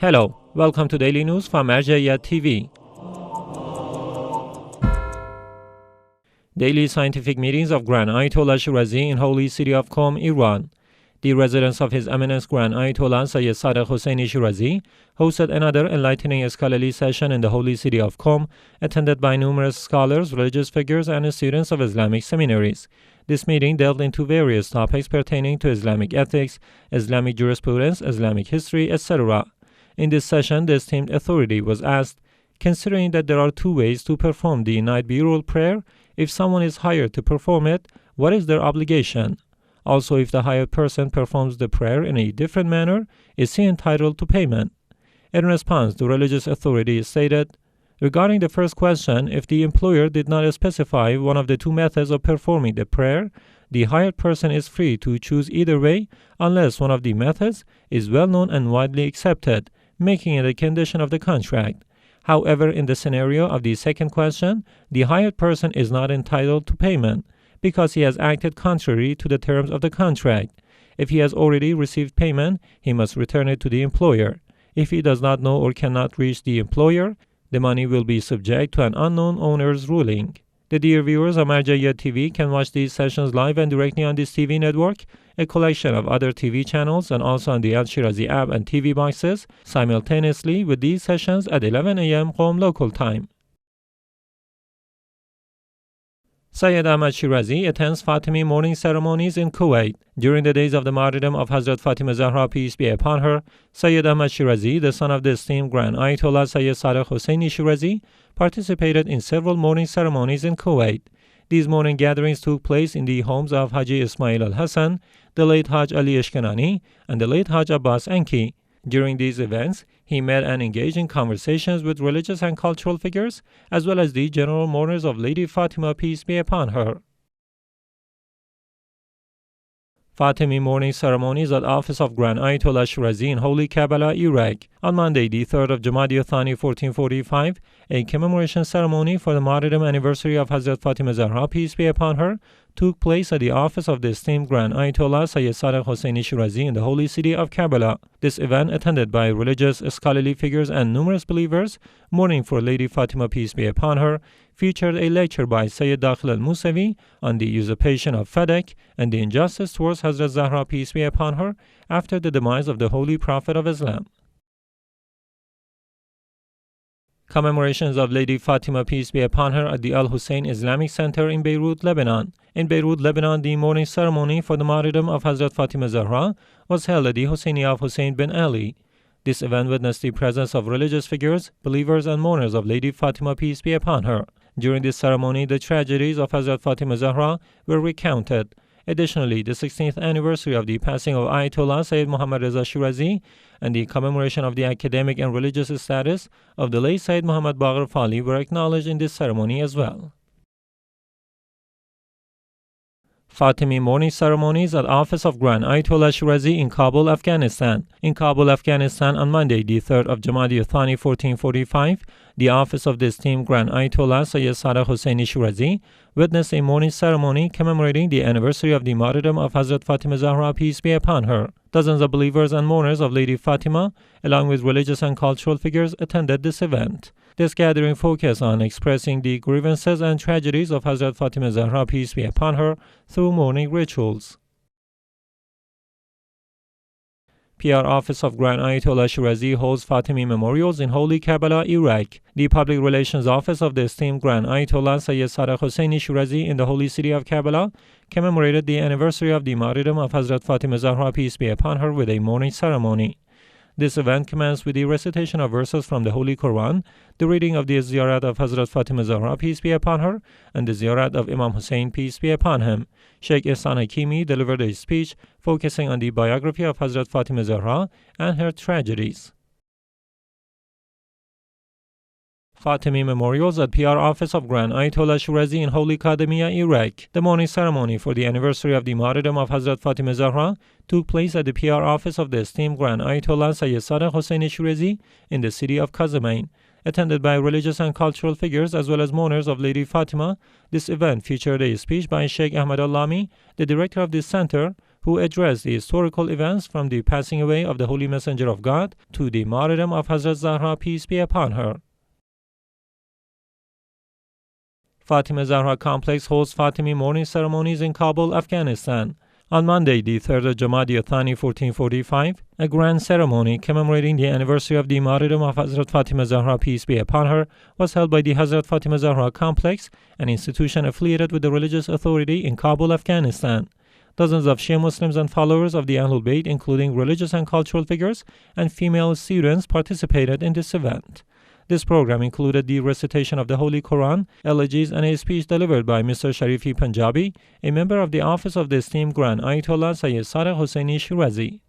Hello, welcome to Daily News from Al-Hussien TV. Daily scientific meetings of Grand Ayatollah Shirazi in Holy City of Qom, Iran. The residence of His Eminence Grand Ayatollah Sayyid Al-Hussien Shirazi hosted another enlightening scholarly session in the Holy City of Qom, attended by numerous scholars, religious figures, and students of Islamic seminaries. This meeting delved into various topics pertaining to Islamic ethics, Islamic jurisprudence, Islamic history, etc. In this session, the esteemed authority was asked, considering that there are two ways to perform the night burial prayer, if someone is hired to perform it, what is their obligation? Also, if the hired person performs the prayer in a different manner, is he entitled to payment? In response, the religious authority stated, regarding the first question, if the employer did not specify one of the two methods of performing the prayer, the hired person is free to choose either way unless one of the methods is well known and widely accepted, making it a condition of the contract. However, in the scenario of the second question, the hired person is not entitled to payment because he has acted contrary to the terms of the contract. If he has already received payment, he must return it to the employer. If he does not know or cannot reach the employer, the money will be subject to an unknown owner's ruling. The dear viewers of Al-Hussien TV can watch these sessions live and directly on this TV network, a collection of other TV channels, and also on the Al-Shirazi app and TV boxes, simultaneously with these sessions at 11 a.m. Qom local time. Sayyid Ahmed Shirazi attends Fatimi mourning ceremonies in Kuwait. During the days of the martyrdom of Hazrat Fatima Zahra, peace be upon her, Sayyid Ahmed Shirazi, the son of the esteemed Grand Ayatollah Sayyid Al-Hussien Shirazi, participated in several mourning ceremonies in Kuwait. These mourning gatherings took place in the homes of Haji Ismail Al-Hassan, the late Haj Ali Ishkanani, and the late Haj Abbas Enki. During these events, he met and engaged in conversations with religious and cultural figures, as well as the general mourners of Lady Fatima, peace be upon her. Fatimi mourning ceremonies at Office of Grand Ayatollah Shirazi in Holy Karbala, Iraq. On Monday, the 3rd of Jumada ALTHANI 1445, a commemoration ceremony for the martyrdom anniversary of Hazrat Fatima Zahra, peace be upon her, took place at the office of the esteemed Grand Ayatollah Sayyid Al-Hussien Shirazi in the holy city of Karbala. This event, attended by religious, scholarly figures and numerous believers mourning for Lady Fatima, peace be upon her, featured a lecture by Sayyid Dakhil al-Musawi on the usurpation of Fadak and the injustice towards Hazrat Zahra, peace be upon her, after the demise of the Holy Prophet of Islam. Commemorations of Lady Fatima, peace be upon her, at the Al-Hussien Islamic Center in Beirut, Lebanon. In Beirut, Lebanon, the mourning ceremony for the martyrdom of Hazrat Fatima Zahra was held at the Husseinia of Hussein bin Ali. This event witnessed the presence of religious figures, believers, and mourners of Lady Fatima, peace be upon her. During this ceremony, the tragedies of Hazrat Fatima Zahra were recounted. Additionally, the 16th anniversary of the passing of Ayatollah Sayyid Muhammad Reza Shirazi and the commemoration of the academic and religious status of the late Sayyid Muhammad Baqir Fali were acknowledged in this ceremony as well. Fatimi mourning ceremonies at Office of Grand Ayatollah Shirazi in Kabul, Afghanistan. In Kabul, Afghanistan, on Monday, the 3rd of Jumada ALTHANI 1445, the office of the esteemed Grand Ayatollah Sayyid Al-Hussien Shirazi witnessed a mourning ceremony commemorating the anniversary of the martyrdom of Hazrat Fatima Zahra, peace be upon her. Dozens of believers and mourners of Lady Fatima, along with religious and cultural figures, attended this event. This gathering focused on expressing the grievances and tragedies of Hazrat Fatima Zahra, peace be upon her, through mourning rituals. PR Office of Grand Ayatollah Shirazi holds Fatimi memorials in Holy Karbala, Iraq. The Public Relations Office of the esteemed Grand Ayatollah Sayyid Al-Hussien Shirazi in the holy city of Karbala commemorated the anniversary of the martyrdom of Hazrat Fatima Zahra, peace be upon her, with a mourning ceremony. This event commenced with the recitation of verses from the Holy Quran, the reading of the ziyarat of Hazrat Fatima Zahra, peace be upon her, and the ziyarat of Imam Hussein, peace be upon him. Sheikh Ihsan Hakimi delivered a speech focusing on the biography of Hazrat Fatima Zahra and her tragedies. Fatimi memorials at PR Office of Grand Ayatollah Shirazi in Holy Kadhimiya, Iraq. The mourning ceremony for the anniversary of the martyrdom of Hazrat Fatima Zahra took place at the PR Office of the esteemed Grand Ayatollah Sayyid Al-Hussien Shirazi in the city of Kazamain. Attended by religious and cultural figures as well as mourners of Lady Fatima, this event featured a speech by Sheikh Ahmed Al-Lami, the director of this center, who addressed the historical events from the passing away of the Holy Messenger of God to the martyrdom of Hazrat Zahra, peace be upon her. Fatima Zahra Complex holds Fatimi mourning ceremonies in Kabul, Afghanistan. On Monday, the 3rd of Jumada ALTHANI 1445, a grand ceremony commemorating the anniversary of the martyrdom of Hazrat Fatima Zahra, peace be upon her, was held by the Hazrat Fatima Zahra Complex, an institution affiliated with the religious authority in Kabul, Afghanistan. Dozens of Shia Muslims and followers of the Ahlul Bayt, including religious and cultural figures and female students, participated in this event. This program included the recitation of the Holy Quran, elegies, and a speech delivered by Mr. Sharifi Punjabi, a member of the office of the esteemed Grand Ayatollah Al-Hussien Shirazi.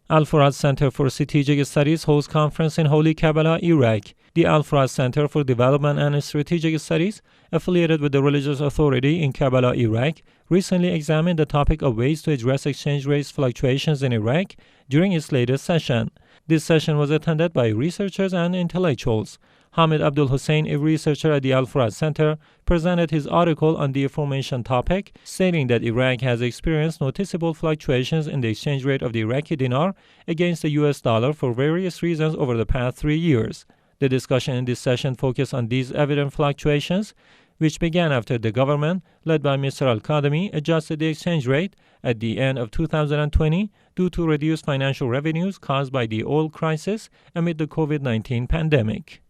Al-Furat Center for Strategic Studies holds conference in Holy Karbala, Iraq. The Al-Furat Center for Development and Strategic Studies, affiliated with the religious authority in Karbala, Iraq, recently examined the topic of ways to address exchange rates fluctuations in Iraq during its latest session. This session was attended by researchers and intellectuals. Ahmed Al-Hussien, a researcher at the Al-Furat Center, presented his article on the aforementioned topic, stating that Iraq has experienced noticeable fluctuations in the exchange rate of the Iraqi dinar against the US dollar for various reasons over the past 3 years. The discussion in this session focused on these evident fluctuations, which began after the government, led by Mr. Al-Kadhimiya, adjusted the exchange rate at the end of 2020 due to reduced financial revenues caused by the oil crisis amid the COVID-19 pandemic.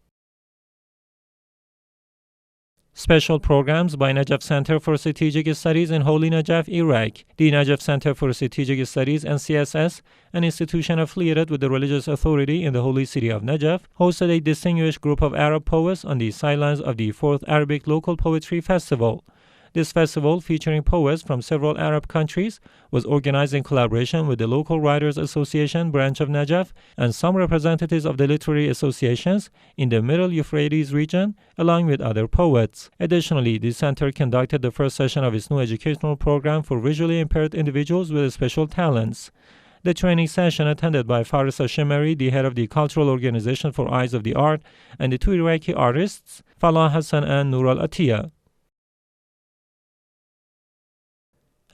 Special programs by Najaf Center for Strategic Studies in Holy Najaf, Iraq. The Najaf Center for Strategic Studies, NCSS, an institution affiliated with the religious authority in the holy city of Najaf, hosted a distinguished group of Arab poets on the sidelines of the 4th Arabic Local Poetry Festival. This festival, featuring poets from several Arab countries, was organized in collaboration with the Local Writers Association branch of Najaf and some representatives of the literary associations in the Middle Euphrates region, along with other poets. Additionally, the center conducted the first session of its new educational program for visually impaired individuals with special talents. The training session, attended by Faris Shemari, the head of the cultural organization for Eyes of the Art, and the 2 Iraqi artists, Falah Hassan and Nur al-Atiyah.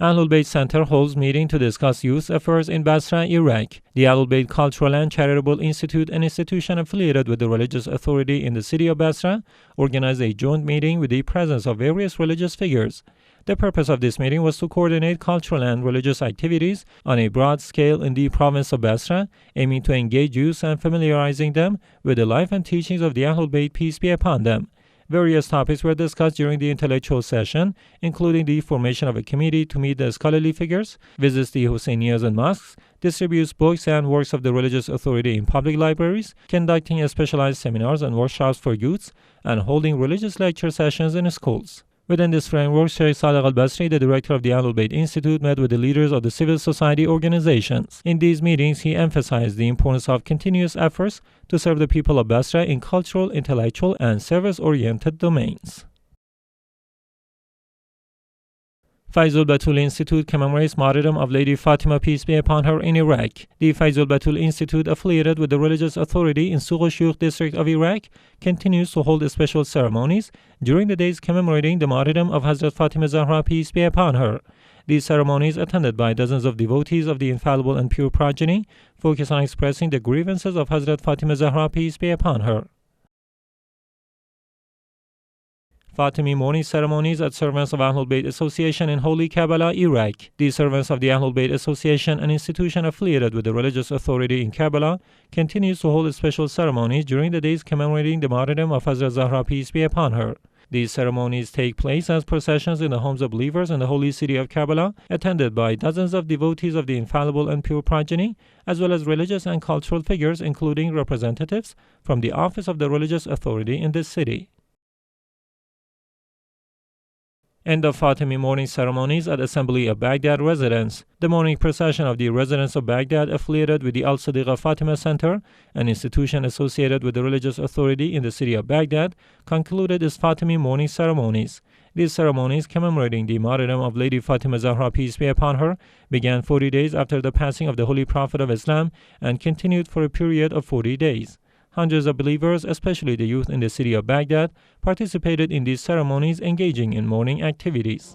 Ahlul Bayt Center holds meeting to discuss youth affairs in Basra, Iraq. The Ahlul Bayt Cultural and Charitable Institute, an institution affiliated with the religious authority in the city of Basra, organized a joint meeting with the presence of various religious figures. The purpose of this meeting was to coordinate cultural and religious activities on a broad scale in the province of Basra, aiming to engage youth and familiarizing them with the life and teachings of the Ahlul Bayt, peace be upon them. Various topics were discussed during the intellectual session, including the formation of a committee to meet the scholarly figures, visits the Husseinias and mosques, distributes books and works of the religious authority in public libraries, conducting specialized seminars and workshops for youths, and holding religious lecture sessions in schools. Within this framework, Sheikh Sadiq al-Basri, the director of the Ahlul Bayt Institute, met with the leaders of the civil society organizations. In these meetings, he emphasized the importance of continuous efforts to serve the people of Basra in cultural, intellectual, and service-oriented domains. Faizul Batul Institute commemorates martyrdom of Lady Fatima, peace be upon her, in Iraq. The Faizul Batul Institute, affiliated with the religious authority in Suq district of Iraq, continues to hold special ceremonies during the days commemorating the martyrdom of Hazrat Fatima Zahra, peace be upon her. These ceremonies, attended by dozens of devotees of the infallible and pure progeny, focus on expressing the grievances of Hazrat Fatima Zahra, peace be upon her. Fatimi mourning ceremonies at Servants of Ahlul Bayt Association in Holy Karbala, Iraq. The Servants of the Ahlul Bayt Association, an institution affiliated with the religious authority in Karbala, continues to hold special ceremonies during the days commemorating the martyrdom of Hazrat Zahra, peace be upon her. These ceremonies take place as processions in the homes of believers in the holy city of Karbala, attended by dozens of devotees of the infallible and pure progeny, as well as religious and cultural figures, including representatives from the office of the religious authority in this city. End of Fatimi mourning ceremonies at Assembly of Baghdad residence. The mourning procession of the residents of Baghdad, affiliated with the Al-Sadiqa Fatima Center, an institution associated with the religious authority in the city of Baghdad, concluded its Fatimi mourning ceremonies. These ceremonies, commemorating the martyrdom of Lady Fatima Zahra, peace be upon her, began 40 days after the passing of the Holy Prophet of Islam and continued for a period of 40 days. Hundreds of believers, especially the youth in the city of Baghdad, participated in these ceremonies, engaging in mourning activities.